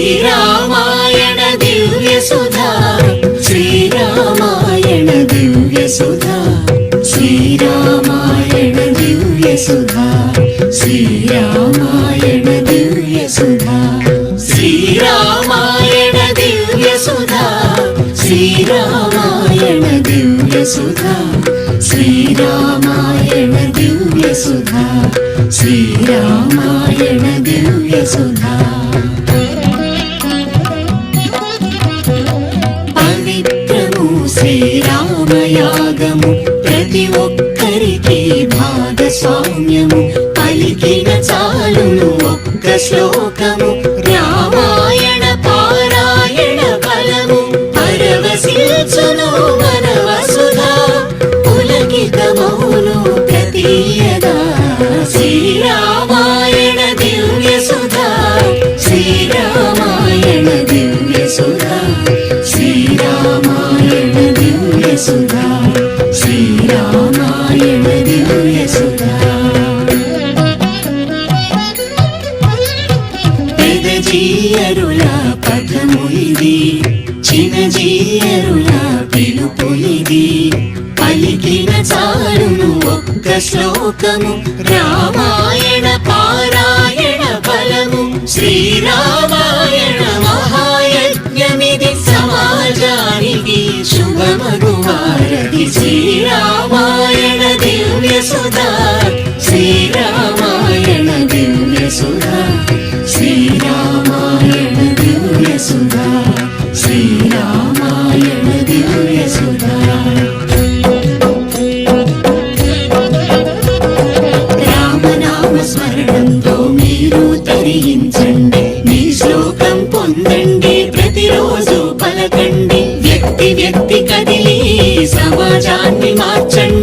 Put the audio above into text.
శ్రీరామాయణ దివ్య సుధా శ్రీరామాయణ దివ్య సుధా శ్రీరామాయణ దివ్య సుధా శ్రీరామాయణ దివ్య సుధా శ్రీరామాయణ దివ్య సుధా శ్రీరామాయణ దివ్య సుధా శ్రీరామాయణ దివ్య సుధా శ్రీరామాయణ దివ్య సుధా పవిత్రము శ్రీరామయాగము ప్రతి ఒక్కరికి భాగస్వామ్యము పలికిన చాలును ఒక్క శ్లోకము రామాయణ పారాయణ ఫలము పరవశిల్చును మన వసుధా పులకితమౌను ప్రతీయదా శ్రీరామాయణ దివ్య సుధా శ్రీరామాయణ దివ్య సుధా శ్రీరామాయణ దివ్య సుధా శ్రీరామాయణ దివ్య సుధా పెదజీయరుల పదము ఇది చిన్నజీయరుల పిలుపు ఇది పలికిన చాలును ఒక్క శ్లోకము రామాయణ పారాయణ ఫలము శ్రీరామాయణ మహాయజ్ఞమిది సమాజానికి శుభమగువారది శ్రీరామాయణ దివ్య సుధా శ్రీరామాయణ దివ్య సుధా శ్రీరామాయణ దివ్య సుధా శ్రీరామాయణ దివ్య సుధా రామనామ స్మరణంతో మీరు తరించండి మీ శ్లోకం పొందండి ప్రతిరోజు పలకండి వ్యక్తి వ్యక్తి కదిలి సమాజాన్ని మార్చండి